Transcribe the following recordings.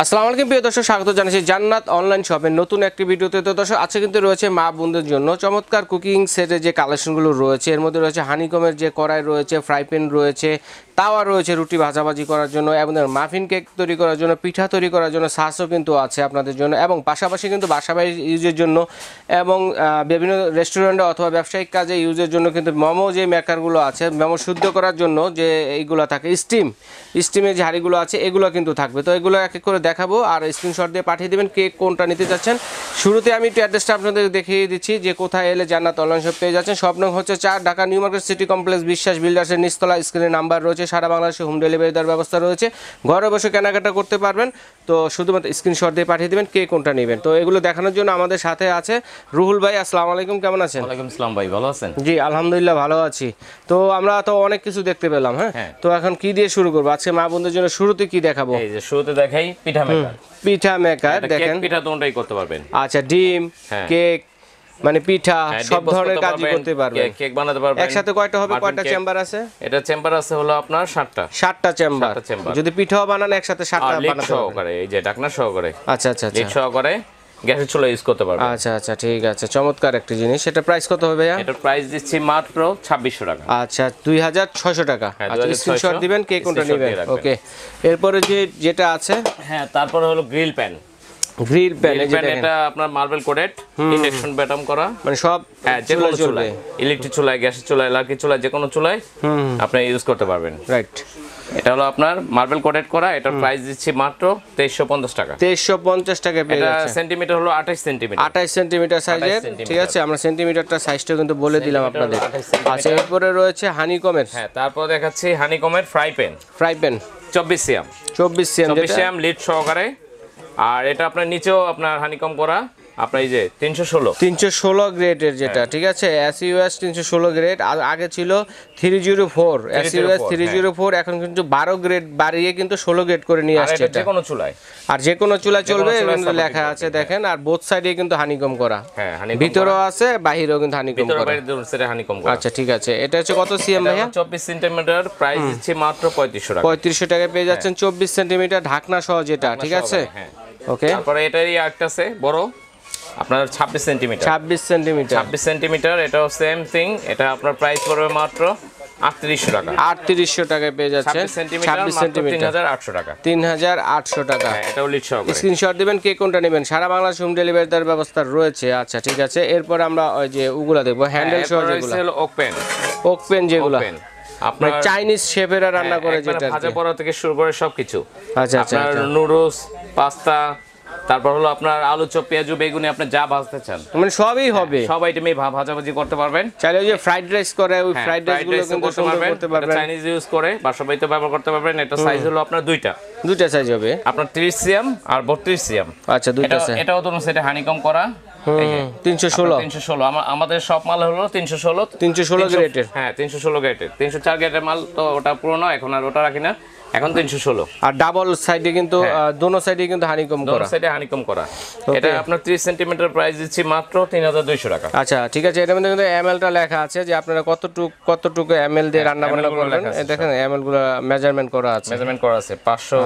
আসসালামু আলাইকুম প্রিয় দর্শক, স্বাগত জানাচ্ছি জান্নাত অনলাইন শপের নতুন একটি ভিডিওতে। তো দর্শক, আজকে কিন্তু রয়েছে মা বোনদের জন্য চমৎকার কুকিং সেটের যে কালেকশনগুলো রয়েছে। এর মধ্যে রয়েছে হানিকমের যে কড়াই রয়েছে, ফ্রাই প্যান রয়েছে, তাওয়া রয়েছে রুটি ভাজাভাজি করার জন্য, এবং মাফিন কেক তৈরি করার জন্য, পিঠা তৈরি করার জন্য সাসও কিন্তু আছে আপনাদের জন্য, এবং পাশাপাশি কিন্তু বাসাবাড়ি ইউজের জন্য এবং বিভিন্ন রেস্টুরেন্টে অথবা ব্যবসায়িক কাজে ইউজের জন্য কিন্তু মোমো যে মেকারগুলো আছে, মোমো শুদ্ধ করার জন্য যে এইগুলো থাকে, স্টিমের যে হাঁড়িগুলো আছে, এগুলো কিন্তু থাকবে। তো এগুলো এক এক করে দেখাবো আর স্ক্রিনশট দিয়ে পাঠিয়ে দেবেন কে কোনটা নিতে চাচ্ছেন। শুরুতে আমি একটু অ্যাড্রেসটা আপনাদের দেখিয়ে দিচ্ছি যে কোথায় এলে জান্নাত অনলাইন শপ পেয়ে যাচ্ছেন। শপ নং হচ্ছে 4, Dhaka new market city complex, বিশ্বাস বিল্ডার্সের নিচতলা। স্ক্রিনে নাম্বার রয়েছে, সারা বাংলাদেশে হোম ডেলিভারি দেওয়ার ব্যবস্থা রয়েছে, ঘরে বসে কেনাকাটা করতে পারবেন। তো শুধুমাত্র স্ক্রিনশট দিয়ে পাঠিয়ে দেবেন কে কোনটা নেবেন। তো এগুলো দেখানোর জন্য আমাদের সাথে আছে রুহুল ভাই। আসসালামু আলাইকুম, কেমন আছেন? ওয়ালাইকুম আসসালাম ভাই, ভালো আছেন? জি আলহামদুলিল্লাহ ভালো আছি। তো আমরা তো অনেক কিছু দেখতে পেলাম। হ্যাঁ, তো এখন কি দিয়ে শুরু করবো আজকে মা বোনদের জন্য? শুরুতে কি দেখাবো? এই যে শুরুতে দেখাই পিঠা মেকার। পিঠা মেকার দেখেন, পিঠা তোমরাই করতে পারবেন। আচ্ছা, ডিম কেক মানে পিঠা সব ধরনের কাজই করতে পারবেন, কেক বানাতে পারবেন। একসাথে কয়টা হবে, কয়টা চেম্বার আছে? এটা চেম্বার আছে হলো আপনার 7টা চেম্বার। যদি পিঠাও বানান একসাথে 7টা বানাতে সহকারে, এই যে ঢাকনা সহকারে। আচ্ছা আচ্ছা লিড সহকারে গ্যাসের চুলা ইউজ করতে পারবেন। আচ্ছা আচ্ছা, ঠিক আছে, চমৎকার একটা জিনিস। এটা প্রাইস কত হবে ভাইয়া? এটা প্রাইস দিচ্ছি মাত্র 2600 টাকা। আচ্ছা, 2600 টাকা। আচ্ছা, স্ক্রিনশট দিবেন কে কোনটা নেবেন। ওকে, এরপরে যেটা আছে, হ্যাঁ, তারপরে হলো গ্রিল প্যান। এটা আপনার মার্বেল কোটেড, ইন্ডাকশন ব্যাটম করা, মানে সব যে কোনো চুলায়, ইলেকট্রিক চুলায়, গ্যাসের চুলায়, লাকি চুলায়, যে কোনো চুলায় আপনি ইউজ করতে পারবেন। রাইট, এটা হলো আপনার মার্বেল কোটেড করা। এটার প্রাইস দিচ্ছি মাত্র 2350 টাকা। 2350 টাকা পেয়ে যাচ্ছে। এটা সেন্টিমিটার হলো 28 সেন্টিমিটার। 28 সেন্টিমিটার সাইজের। ঠিক আছে, আমরা সেন্টিমিটারটা সাইজটা কিন্তু বলে দিলাম আপনাদের। আচ্ছা, এরপরে রয়েছে হানিকমের। হ্যাঁ, তারপর দেখাচ্ছি হানিকমের ফ্রাই প্যান। 24 সিএম লিড সহকারে। আর এটা আপনার নিচেও আপনার হানিকম করা, আপনার এই যে 316 গ্রেডের যেটা। ঠিক আছে, এসইউএস 316 গ্রেড। আগে ছিল 304 এসইউএস 304, এখন কিন্তু 12 গ্রেড বাড়িয়ে কিন্তু 16 গ্রেড করে নিয়ে আসছে। এটা যে কোনো চুলায়, আর যে কোনো চুলায় চলবে, কিন্তু লেখা আছে দেখেন। আর বোথ সাইডে কিন্তু হানিকম করা, হ্যাঁ, ভিতরেও আছে বাইরেও কিন্তু হানিকম করা। আচ্ছা ঠিক আছে, এটা হচ্ছে কত সিএম ভাইয়া? 24 সেন্টিমিটার। প্রাইস দিচ্ছি মাত্র 3500 টাকা। 3500 টাকায় পেয়ে যাচ্ছেন 24 সেন্টিমিটার ঢাকনা সহ যেটা। ঠিক আছে, ওকে। তারপরে এটারই আরেকটা আছে বড়, আপনার 26 সেন্টিমিটার। এটাও সেম থিং। এটা আপনার প্রাইস পড়বে মাত্র 3800 টাকা। 3800 টাকায় পেয়ে যাচ্ছে 26 সেন্টিমিটার, 3800 টাকা। 3800 টাকা। এটাও লিড সহকারে। স্ক্রিনশট দিবেন কে কোনটা নেবেন। সারা বাংলাদেশ হোম ডেলিভারি দেওয়ার ব্যবস্থা রয়েছে। আচ্ছা ঠিক আছে, এরপর আমরা ওই যে ওগুলা দেখবো, হ্যান্ডেল সহ যেগুলো, ওক পেন যেগুলো আপনার চাইনিজ শেফেরা রান্না করে, যেটা ভাজা পোড়া থেকে শুরু করে সবকিছু। আচ্ছা আচ্ছা, নুডলস, পাস্তা, তারপর হলো আপনার আলু চপ, পেঁয়াজু, বেগুনি, আপনি যা ভাজতে চান মানে সবই হবে, সব আইটেমই ভাজাভাজি করতে পারবেন। চাইলে ওই যে ফ্রাইড রাইস করে, ওই ফ্রাইড রাইস গুলো কিন্তু সুন্দর করতে পারবেন। চাইনিজ ইউজ করে বাসাবাড়িতে ব্যবহার করতে পারবেন। এটা সাইজ হলো আপনার দুইটা সাইজ হবে, আপনার 30 সিএম আর 32 সিএম। আচ্ছা, দুইটা সাইজ। এটাও তো সেটা হানিকম করা। 316 আমাদের সব মাল হলো 316 গ্রেডের। হ্যাঁ, 316 গ্রেডের। 304 গ্রেডের মাল তো ওটা পুরনো, এখন আর ওটা রাখি না, এখন 316। আর ডাবল সাইডে কিন্তু দোনো সাইডে কিন্তু হানিকম করা, দোনো সাইডে হানিকম করা। এটা আপনার 30 সেন্টিমিটার, প্রাইস দিচ্ছি মাত্র 3200 টাকা। আচ্ছা ঠিক আছে, এটার মধ্যে কিন্তু এমএলটা লেখা আছে যে আপনারা কতটুকু এমএল দিয়ে রান্না বান্না করবেন। দেখেন এমএল গুলো মেজারমেন্ট করা আছে, 500,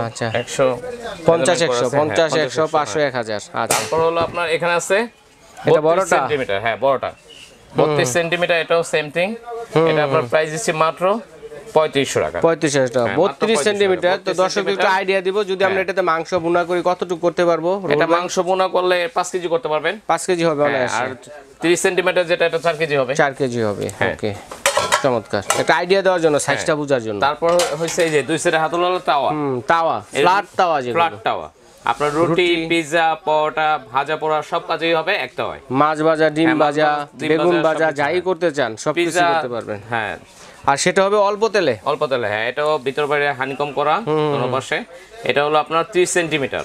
100, 50, 100, 500, 1000। আচ্ছা, তারপর হলো আপনার এখানে আছে এটা বড়টা সেন্টিমিটার। হ্যাঁ, বড়টা 32 সেন্টিমিটার। এটাও সেম থিং। এটা আপনার প্রাইস দিচ্ছি মাত্র 3500 টাকা। 3500 টাকা, 32 সেন্টিমিটার। তো দর্শক একটু আইডিয়া দিব, যদি আমরা এটাতে মাংস ভুনা করি কতটুকু করতে পারবো? এটা মাংস ভুনা করলে 5 কেজি করতে পারবেন। 5 কেজি হবে। আর 30 সেন্টিমিটার যেটা, এটা 4 কেজি হবে। 4 কেজি হবে। ওকে, চমৎকার। একটা আইডিয়া দেওয়ার জন্য, সাইজটা বোঝার জন্য। তারপর হইছে এই যে দুই সাইডে হাতল তাওয়া, ফ্ল্যাট তাওয়া, যেগুলো ফ্ল্যাট তাওয়া। আপনার রুটি, পিৎজা, পরোটা, ভাজা পোড়া সব কাজেই হবে এক তাওয়ায়। মাছ ভাজা, ডিম ভাজা, বেগুন ভাজা, যাই করতে চান সব কিছু করতে পারবেন। হ্যাঁ, আর সেটা হবে অল্প তেলে। হ্যাঁ, এটাও ভিতর বাইরে হানিকম করা দোনো পাশে। এটা হলো আপনার 30 সেন্টিমিটার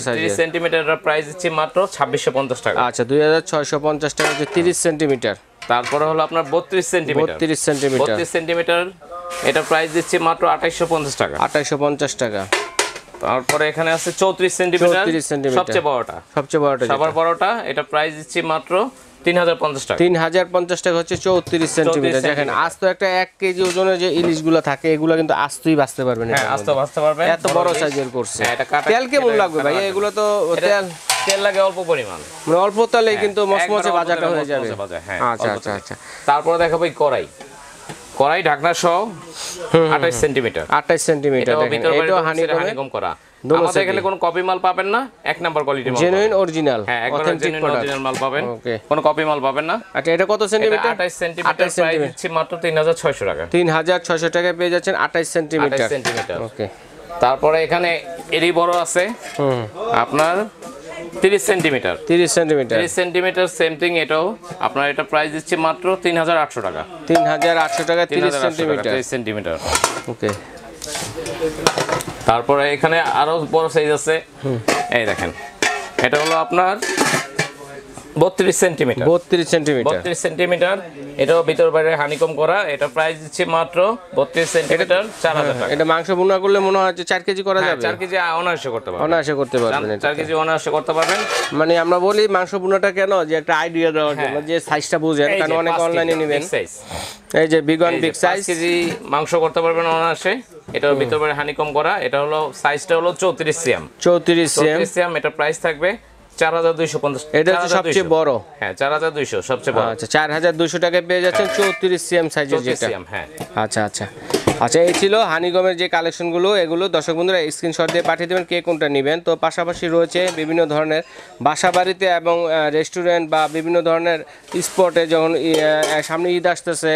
সাইজ। 30 সেন্টিমিটারের প্রাইস দিচ্ছি মাত্র 2650 টাকা। আচ্ছা, 2650 টাকা যে 30 সেন্টিমিটার। তারপরে হলো আপনার 32 সেন্টিমিটার। এটা প্রাইস দিচ্ছি মাত্র 2850 টাকা। 2850 টাকা। তারপরে এখানে আছে 34 সেন্টিমিটার, সবচেয়ে বড়টা। সবার বড়টা। এটা প্রাইস দিচ্ছি মাত্র 3050 টাকা। 3050 টাকা হচ্ছে 34 সেন্টিমিটার। দেখেন আস্ত একটা 1 কেজি ওজনের যে ইলিশগুলো থাকে এগুলো কিন্তু আস্তই বাঁচতে পারবেন। হ্যাঁ আস্ত বাঁচতে পারবেন, এত বড় সাইজের করছে। এটা কাটা তেল কেমন লাগবে ভাই? এগুলো তো তেল লাগে অল্প পরিমাণ, মানে অল্প তেলেই কিন্তু মচমচে ভাজাটা হয়ে যাবে। আচ্ছা আচ্ছা আচ্ছা। তারপরে দেখাবো এই কড়াই ঢাকনা সহ 28 সেন্টিমিটার। 28 সেন্টিমিটার। এটা হানিকম করা। আমাদের এখানে কোনো কপি মাল পাবেন না, এক নাম্বার কোয়ালিটি মাল, জেনুইন অরিজিনাল, হ্যাঁ একদম জেনুইন অরিজিনাল মাল পাবেন, কোনো কপি মাল পাবেন না। আচ্ছা এটা কত সেন্টিমিটার? 28 সেন্টিমিটার, প্রাইস দিচ্ছি মাত্র 3600 টাকা। 3600 টাকায় পেয়ে যাচ্ছেন 28 সেন্টিমিটার। ওকে। তারপরে এখানে এরই বড় আছে আপনার 30 সেন্টিমিটার। 30 সেন্টিমিটার সেম থিং, এটাও আপনার এটা প্রাইস দিচ্ছি মাত্র 3800 টাকা। 3800 টাকা 30 সেন্টিমিটার। ওকে। তারপরে এখানে আরো বড় সাইজ আছে, এই দেখেন এটা হলো আপনার 32 সেন্টিমিটার। 32 সেন্টিমিটার, এটাও ভিতর বাইরে হানিকম করা। এটা প্রাইস দিচ্ছি মাত্র 32 সেন্টিমিটার 4000 টাকা। এটা মাংস ভুনা করলে মনে হয় যে 4 কেজি করা যাবে। 4 কেজি অনায়াসে করতে পারবেন। 4 কেজি অনায়াসে করতে পারবেন। মানে আমরা বলি মাংস ভুনাটা কেন, যে একটা আইডিয়া দেওয়ার জন্য, যে সাইজটা বুঝেন, কারণ অনেক অনলাইনে নেবেন। এই যে big one big size, 5 KG মাংস করতে পারবেন অনায়াসে। এটার ভিতর বাইরে হানিকম করা। এটা হলো সাইজটা হলো 34 সিএম। 34 সিএম। এটা প্রাইস থাকবে 4250। এটা হচ্ছে সবচেয়ে বড়। হ্যাঁ 4200 সবচেয়ে বড়। আচ্ছা 4200 টাকায় পেয়ে যাচ্ছেন 34 সিএম সাইজের যেটা। হ্যাঁ আচ্ছা আচ্ছা আচ্ছা। এই ছিল হানিকমের যে কালেকশনগুলো, এগুলো দর্শক বন্ধুরা স্ক্রিনশট দিয়ে পাঠিয়ে দেবেন কে কোনটা নেবেন। তো পাশাপাশি রয়েছে বিভিন্ন ধরনের বাসাবাড়িতে এবং রেস্টুরেন্ট বা বিভিন্ন ধরনের স্পটে, যখন সামনে ঈদ আসতেছে,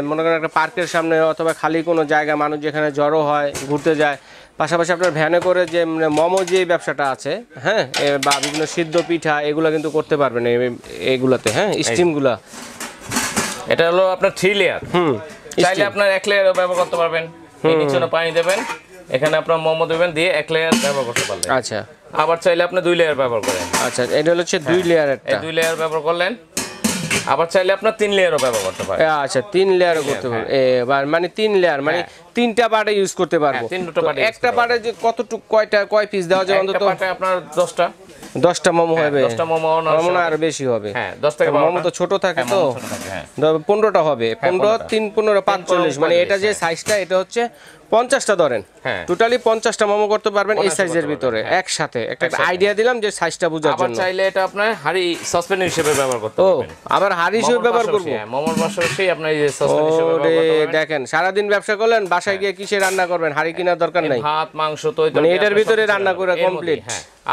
মনে করেন একটা পার্কের সামনে অথবা খালি কোনো জায়গা মানুষ যেখানে জড়ো হয়, ঘুরতে যায়, পাশাপাশি আপনার ভ্যানে করে যে মোমো যে ব্যবসাটা আছে, হ্যাঁ, বা বিভিন্ন সিদ্ধ পিঠা, এগুলো কিন্তু করতে পারবেন এগুলাতে, হ্যাঁ, স্টিমগুলা। এটা হলো আপনার 3 লেয়ার। চাইলে আপনার 1 লেয়ারও ব্যবহার করতে পারবেন। এই নিচে পানি দেবেন, এখানে আপনার মোমো দেবেন, দিয়ে 1 লেয়ার ব্যবহার করতে পারবেন। আচ্ছা। আবার চাইলে আপনি 2 লেয়ার ব্যবহার করেন। আচ্ছা এটা হচ্ছে 2 লেয়ারেরটা। এই 2 লেয়ার ব্যবহার করলেন। আবার চাইলে আপনার 3 লেয়ারও ব্যবহার করতে পারেন। আচ্ছা 3 লেয়ারও করতে পারবেন। এবার মানে 3 লেয়ার মানে 3টা পার্টে ইউজ করতে পারবো। একটা পার্টে যে কতটুকু কয় পিস দেওয়া যায় অন্তত? একটা পার্টে আপনার 10টা মোমো হবে। 10টা মোমো আর বেশি হবে। হ্যাঁ 10 থেকে মোমো তো ছোট থাকে, তো 15টা হবে। 15 3 15 45, মানে এটা যে সাইজটা, এটা হচ্ছে 50টা ধরেন, টোটালি 50টা মোমো করতে পারবেন এই সাইজের ভিতরে একসাথে। একটা আইডিয়া দিলাম যে সাইজটা বোঝার জন্য। আবার চাইলে এটা আপনি হাড়ি সসপ্যান হিসেবে ব্যবহার করতে পারবেন। আবার হাড়ি হিসেবে ব্যবহার করব। মোমোর পাশাপাশি আপনি এই সসপ্যান হিসেবে ব্যবহার করতে পারবেন। দেখেন সারা দিন ব্যবসা করলেন, বাসায় গিয়ে কিসে রান্না করবেন? হাড়ি কেনার দরকার নাই, ভাত মাংস তো মানে এটার ভিতরে রান্না করে কমপ্লিট।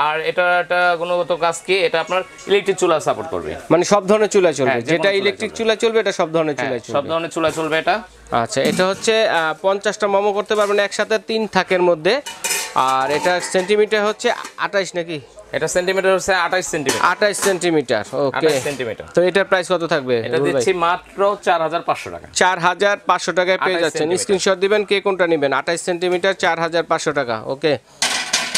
আর এটা একটা গুণগত কাজ কি, এটা আপনার ইলেকট্রিক চুলা সাপোর্ট করবে, মানে সব ধরনের চুলা চলবে। যেটা ইলেকট্রিক চুলা চলবে এটা সব ধরনের চুলা চলবে। সব ধরনের চুলা চলবে এটা। আচ্ছা এটা হচ্ছে 50টা মোমো করতে পারবেন একসাথে 3 থাকের মধ্যে। আর এটা সেন্টিমিটার হচ্ছে 28 নাকি? এটা সেন্টিমিটার হচ্ছে 28 সেন্টিমিটার। 28 সেন্টিমিটার। ওকে 28 সেন্টিমিটার। তো এটার প্রাইস কত থাকবে? এটা দিচ্ছি মাত্র 4500 টাকা। 4500 টাকায় পেয়ে যাচ্ছেন। স্ক্রিনশট দিবেন কে কোনটা নেবেন। 28 সেন্টিমিটার 4500 টাকা। ওকে।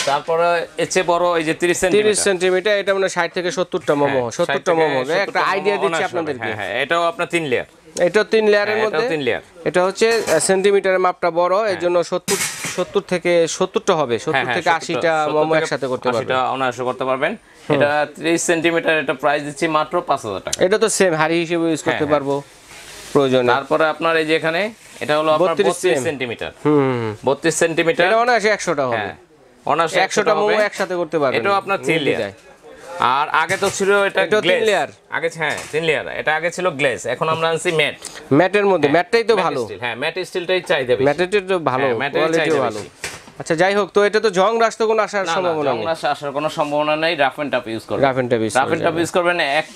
তারপরে এসে বড় এই যে 30 সেন্টিমিটার, এটা মানে 60 থেকে 70টা মোমো। 70টা মোমো হবে। একটা আইডিয়া দিচ্ছি আপনাদেরকে। হ্যাঁ এটাও আপনার 3 লেয়ার। এটা 3 লেয়ারের মধ্যে। 3 লেয়ার। এটা হচ্ছে সেন্টিমিটারের মাপটা বড়, এজন্য 70 থেকে 70টা হবে। 70 থেকে 80টা মোমো একসাথে করতে পারবেন। 80টা অনায়াসে করতে পারবেন। এটা 30 সেন্টিমিটার, এটা প্রাইস দিচ্ছি মাত্র 5000 টাকা। এটা তো সেম হাড়ি হিসেবে ইউজ করতে পারবো প্রয়োজনে। তারপরে আপনার এই যে এখানে এটা হলো আপনার 32 সেন্টিমিটার। 32 সেন্টিমিটার, এটা অনায়াসে 100টা হবে। অনায়াসে 100টা মোমো একসাথে করতে পারবেন। এটাও আপনার 3 লেয়ার। আর আগে তো ছিল এটা গ্লেজ লেয়ার। আগে 3 লেয়ার। এটা আগে ছিল গ্লেজ, এখন আমরা আনছি ম্যাট। ম্যাটের মধ্যে। ম্যাটটাই তো ভালো। হ্যাঁ ম্যাট স্টিলটাই চাইতে বেশি। ম্যাটের তো ভালো, কোয়ালিটিও ভালো। আচ্ছা যাই হোক, তো এটা তো জং রাশ তো কোনো আসার সম্ভাবনা নেই। জং রাশ আসার কোনো সম্ভাবনা নেই। রাফ এন্ড টাফ ইউজ করবেন। রাফ এন্ড টাফ ইউজ করবেন। এক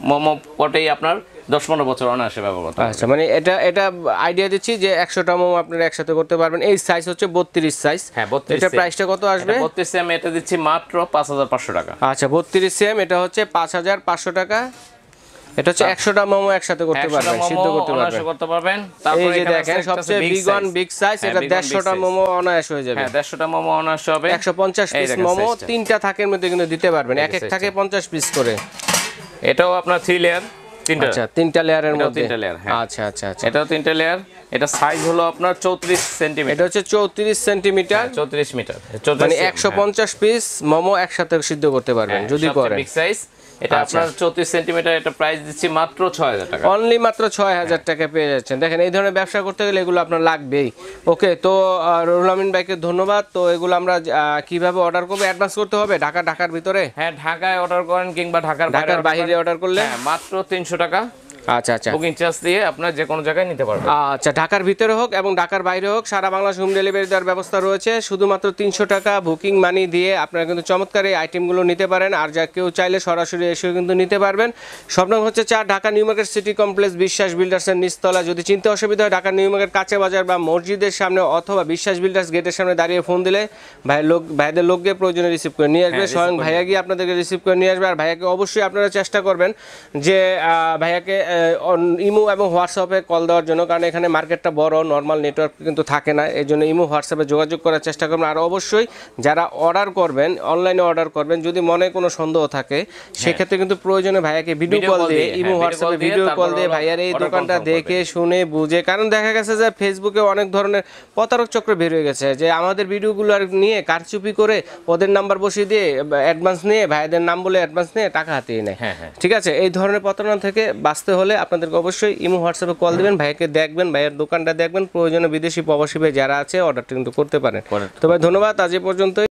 মোমো পটেই আপনার 10-15 বছর অনায়াসে ব্যবহার করতে পারবেন। আচ্ছা মানে এটা আইডিয়া দিচ্ছি যে 100টা মোমো আপনারা একসাথে করতে পারবেন। এই সাইজ হচ্ছে 32 সাইজ। হ্যাঁ 32। এটা প্রাইসটা কত আসবে? 32 সিএম, এটা দিচ্ছি মাত্র 5500 টাকা। আচ্ছা 32 সিএম, এটা হচ্ছে 5500 টাকা। এটা হচ্ছে 100টা মোমো একসাথে করতে পারবেন, সিদ্ধ করতে পারবেন। তারপরে এই যে দেখেন সবচেয়ে বিগ ওয়ান বিগ সাইজ, এটা 150টা মোমো অনায়াস হয়ে যাবে। হ্যাঁ 150টা মোমো অনায়াস হবে। 150 পিস মোমো 3টা থাকের মধ্যে কিন্তু দিতে পারবেন। এক থাকে 50 পিস করে। এটাও আপনার 3 লেয়ার। আচ্ছা 3টা লেয়ারের মধ্যে। 3টা লেয়ার। আচ্ছা আচ্ছা আচ্ছা। এটাও 3টা লেয়ার। এটা সাইজ হলো আপনার 34 সেন্টিমিটার। এটা হচ্ছে 34 সেন্টিমিটার। 34 মিটার। মানে 150 পিস মোমো একসাথে সিদ্ধ করতে পারবেন যদি করেন। Big size. এটা আপনার 34 সেন্টিমিটার, এটা প্রাইস দিচ্ছি মাত্র 6000 টাকা। অনলি মাত্র 6000 টাকা পেয়ে যাচ্ছেন। দেখেন এই ধরনের ব্যবসা করতে গেলে এগুলো আপনার লাগবেই। ওকে, তো রুহুল আমিন ভাইকে ধন্যবাদ। তো এগুলো আমরা কিভাবে অর্ডার করব? অ্যাডভান্স করতে হবে ঢাকার ভিতরে? হ্যাঁ, ঢাকায় অর্ডার করেন কিংবা ঢাকার বাইরে অর্ডার করলে মাত্র 300 টাকা। আচ্ছা আচ্ছা, বুকিং চার্জ দিয়ে আপনার যে কোনো জায়গায় নিতে পারবেন। আচ্ছা, ঢাকার ভিতরে হোক এবং ঢাকার বাইরে হোক সারা বাংলাদেশ হোম ডেলিভারি দেওয়ার ব্যবস্থা রয়েছে। শুধুমাত্র 300 টাকা বুকিং মানি দিয়ে আপনারা কিন্তু চমৎকার এই আইটেমগুলো নিতে পারেন। আর যা কেউ চাইলে সরাসরি এসেও কিন্তু নিতে পারবেন। স্বপ্ন হচ্ছে 4 Dhaka new market city complex, বিশ্বাস বিল্ডার্সের নিচতলা। যদি চিনতে অসুবিধা হয় ঢাকা নিউ মার্কেট কাঁচা বাজার বা মসজিদের সামনে অথবা বিশ্বাস বিল্ডার্স গেটের সামনে দাঁড়িয়ে ফোন দিলে ভাইদের লোক গিয়ে প্রয়োজনে রিসিভ করে নিয়ে আসবে। স্বয়ং ভাইয়া গিয়ে আপনাদেরকে রিসিভ করে নিয়ে আসবে। আর ভাইয়াকে অবশ্যই আপনারা চেষ্টা করবেন যে ভাইয়াকে ইমো এবং হোয়াটসঅ্যাপে কল দেওয়ার জন্য, কারণ এখানে মার্কেটটা বড়, নর্মাল নেটওয়ার্ক কিন্তু থাকে না। এই জন্য ইমো হোয়াটসঅ্যাপে যোগাযোগ করার চেষ্টা করবেন। আর অবশ্যই যারা অর্ডার করবেন, অনলাইনে অর্ডার করবেন, যদি মনে কোনো সন্দেহ থাকে সেক্ষেত্রে কিন্তু প্রয়োজনে ভাইয়াকে ভিডিও কল দিয়ে, ইমো হোয়াটসঅ্যাপে ভিডিও কল দিয়ে ভাইয়ার এই দোকানটা দেখে শুনে বুঝে, কারণ দেখা গেছে যে ফেসবুকে অনেক ধরনের প্রতারক চক্র বের হয়ে গেছে যে আমাদের ভিডিওগুলো নিয়ে কারচুপি করে ওদের নাম্বার বসিয়ে দিয়ে অ্যাডভান্স নিয়ে, ভাইয়াদের নাম বলে অ্যাডভান্স নিয়ে টাকা হাতিয়ে নেয়। ঠিক আছে, এই ধরনের প্রতারণা থেকে বাঁচতে হলে আপনাদেরকে অবশ্যই ইমো হোয়াটসঅ্যাপে কল দিবেন, ভাইকে দেখবেন, ভাইয়ের দোকানটা দেখবেন, প্রয়োজনে বিদেশি প্রবাসী ভাই যারা আছে অর্ডারটা কিন্তু করতে পারেন। তো ভাই ধন্যবাদ, আজ এ পর্যন্তই।